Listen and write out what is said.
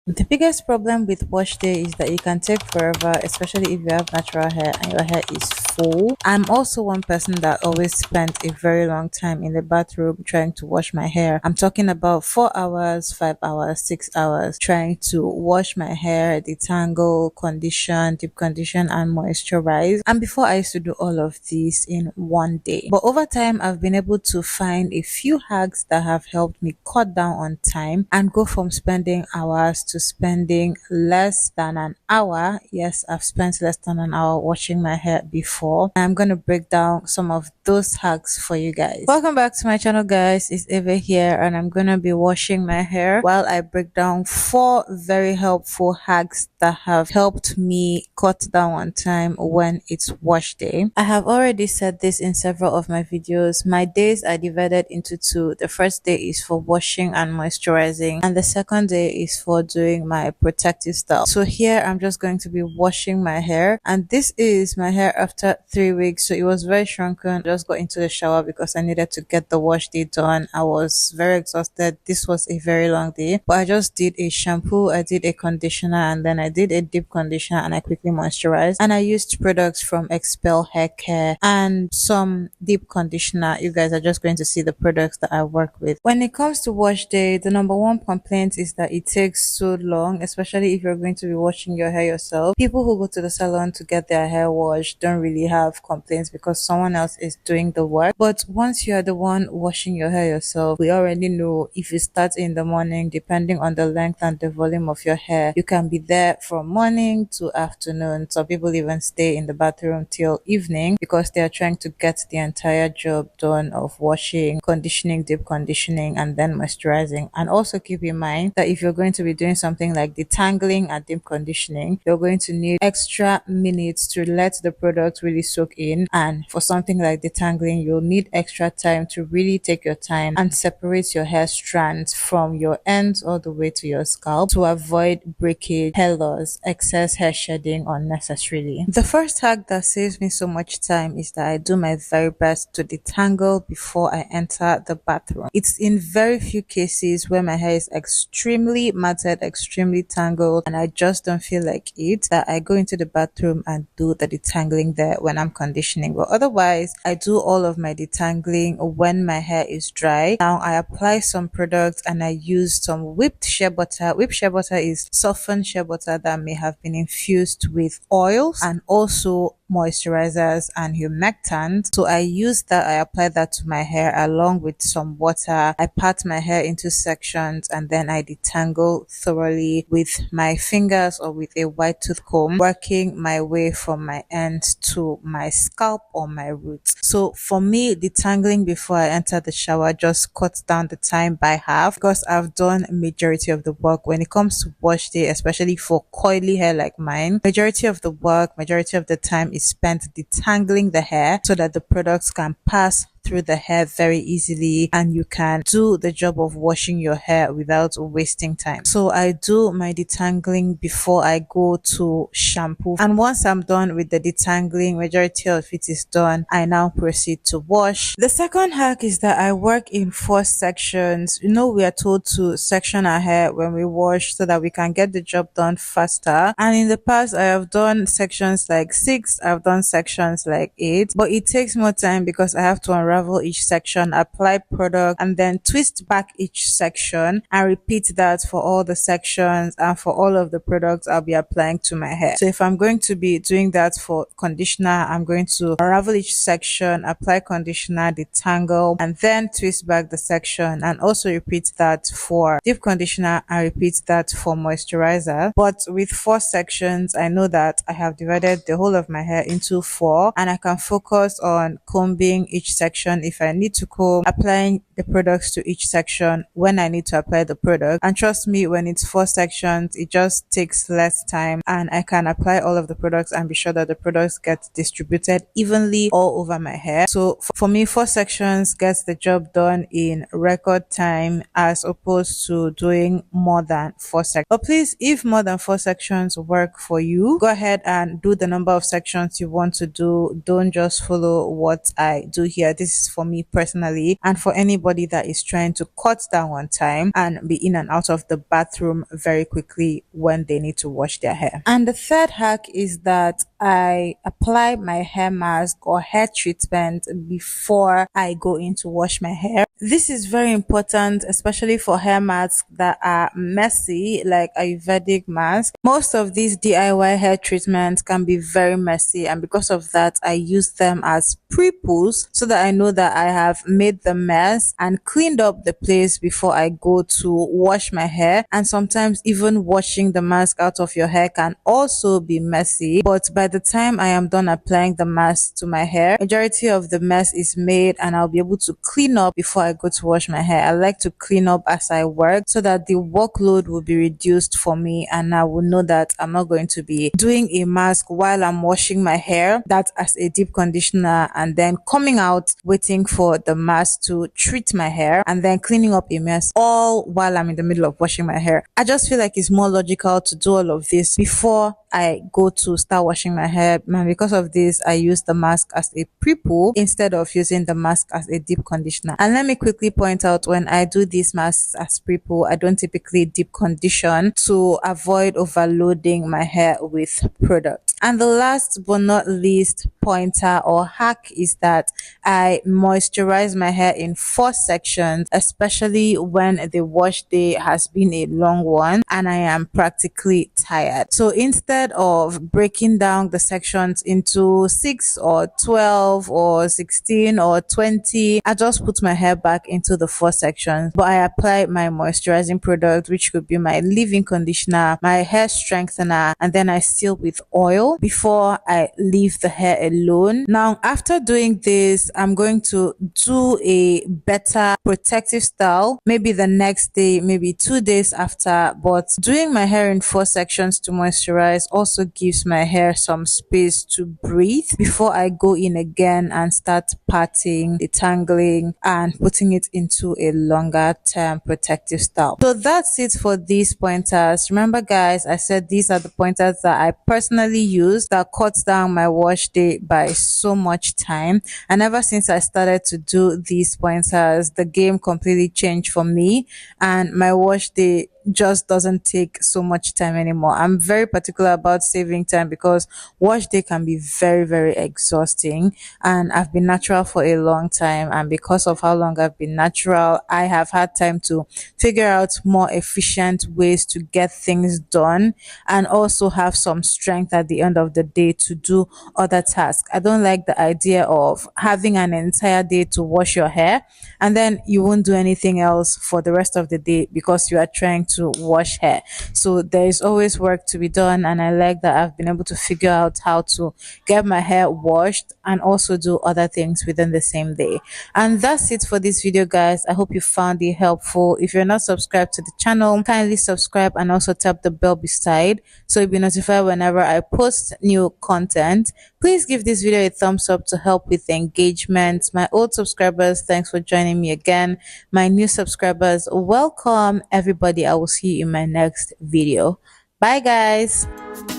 The biggest problem with wash day is that it can take forever, especially if you have natural hair and your hair is full. I'm also one person that always spent a very long time in the bathroom trying to wash my hair. I'm talking about 4 hours, 5 hours, 6 hours trying to wash my hair, detangle, condition, deep condition, and moisturize. And before, I used to do all of this in one day. But over time, I've been able to find a few hacks that have helped me cut down on time and go from spending hours to spending less than an hour. Yes, I've spent less than an hour washing my hair before. I'm going to break down some of those hacks for you guys. Welcome back to my channel, guys. It's Eva here, and I'm going to be washing my hair while I break down 4 very helpful hacks that have helped me cut down on time when it's wash day. I have already said this in several of my videos. My days are divided into 2. The first day is for washing and moisturizing, and the second day is for doing my protective style. So here I'm just going to be washing my hair, and this is my hair after 3 weeks. So it was very shrunken. Just got into the shower because I needed to get the wash day done. I was very exhausted. This was a very long day, but I just did a shampoo, I did a conditioner, and then I did a deep conditioner, and I quickly moisturized, and I used products from Expel Hair Care and some deep conditioner. You guys are just going to see the products that I work with. When it comes to wash day, the number one complaint is that it takes so long, especially if you're going to be washing your hair yourself. People who go to the salon to get their hair washed don't really have complaints because someone else is doing the work. But once you are the one washing your hair yourself, we already know if you start in the morning, depending on the length and the volume of your hair, you can be there from morning to afternoon. Some people even stay in the bathroom till evening because they are trying to get the entire job done of washing, conditioning, deep conditioning, and then moisturizing. And also keep in mind that if you're going to be doing something like detangling and deep conditioning, you're going to need extra minutes to let the product really soak in. And for something like detangling, you'll need extra time to really take your time and separate your hair strands from your ends all the way to your scalp to avoid breakage, hair loss, excess hair shedding unnecessarily. The first hack that saves me so much time is that I do my very best to detangle before I enter the bathroom. It's in very few cases where my hair is extremely matted, extremely tangled, and I just don't feel like it, that I go into the bathroom and do the detangling there when I'm conditioning. But otherwise, I do all of my detangling when my hair is dry. Now I apply some products and I use some whipped shea butter. Whipped shea butter is softened shea butter that may have been infused with oils and also moisturizers and humectants. So I use that, I apply that to my hair along with some water. I part my hair into sections and then I detangle thoroughly with my fingers or with a white tooth comb, working my way from my ends to my scalp or my roots. So for me, detangling before I enter the shower just cuts down the time by half because I've done majority of the work. When it comes to wash day, especially for coily hair like mine, majority of the work, majority of the time is spent detangling the hair so that the products can pass through the hair very easily and you can do the job of washing your hair without wasting time. So I do my detangling before I go to shampoo, and once I'm done with the detangling, majority of it is done, I now proceed to wash. The second hack is that I work in 4 sections. You know, we are told to section our hair when we wash so that we can get the job done faster, and in the past I have done sections like 6, I've done sections like 8, but it takes more time because I have to unravel each section, apply product, and then twist back each section and repeat that for all the sections and for all of the products I'll be applying to my hair. So if I'm going to be doing that for conditioner, I'm going to unravel each section, apply conditioner, detangle, and then twist back the section, and also repeat that for deep conditioner and repeat that for moisturizer. But with 4 sections, I know that I have divided the whole of my hair into 4 and I can focus on combing each section if I need to comb, applying the products to each section when I need to apply the product. And trust me, when it's 4 sections, it just takes less time and I can apply all of the products and be sure that the products get distributed evenly all over my hair. So for me, 4 sections gets the job done in record time as opposed to doing more than 4 sections. But please, if more than 4 sections work for you, go ahead and do the number of sections you want to do. Don't just follow what I do here. This this is for me personally and for anybody that is trying to cut down on time and be in and out of the bathroom very quickly when they need to wash their hair. And the third hack is that I apply my hair mask or hair treatment before I go in to wash my hair. This is very important, especially for hair masks that are messy, like Ayurvedic mask. Most of these DIY hair treatments can be very messy, and because of that, I use them as pre-pools so that I know that I have made the mess and cleaned up the place before I go to wash my hair. And sometimes even washing the mask out of your hair can also be messy, but by the time I am done applying the mask to my hair, majority of the mess is made and I'll be able to clean up before I go to wash my hair. I like to clean up as I work so that the workload will be reduced for me, and I will know that I'm not going to be doing a mask while I'm washing my hair, that's as a deep conditioner, and then coming out waiting for the mask to treat my hair and then cleaning up a mess all while I'm in the middle of washing my hair. I just feel like it's more logical to do all of this before I go to start washing my hair, and because of this I use the mask as a pre-poo instead of using the mask as a deep conditioner. And let me quickly point out, when I do these masks as pre-poo, I don't typically deep condition to avoid overloading my hair with product. And the last but not least pointer or hack is that I moisturize my hair in 4 sections, especially when the wash day has been a long one and I am practically tired. So instead of breaking down the sections into 6 or 12 or 16 or 20, I just put my hair back into the 4 sections, but I apply my moisturizing product, which could be my leave-in conditioner, my hair strengthener, and then I seal with oil before I leave the hair alone. Now, after doing this, I'm going to do a better protective style, maybe the next day, maybe 2 days after. But doing my hair in 4 sections to moisturize also gives my hair some space to breathe before I go in again and start parting, detangling, and putting it into a longer term protective style. So that's it for these pointers. Remember guys, I said these are the pointers that I personally use that cuts down my wash day by so much time. And ever since I started to do these pointers, the game completely changed for me and my wash day just doesn't take so much time anymore. I'm very particular about saving time because wash day can be very, very exhausting, and I've been natural for a long time, and because of how long I've been natural, I have had time to figure out more efficient ways to get things done and also have some strength at the end of the day to do other tasks. I don't like the idea of having an entire day to wash your hair and then you won't do anything else for the rest of the day because you are trying to wash hair. So there is always work to be done, and I like that I've been able to figure out how to get my hair washed and also do other things within the same day. And that's it for this video guys. I hope you found it helpful. If you're not subscribed to the channel, kindly subscribe and also tap the bell beside so you'll be notified whenever I post new content. Please give this video a thumbs up to help with engagement. My old subscribers, thanks for joining me again. My new subscribers, welcome everybody. I will see you in my next video. Bye guys.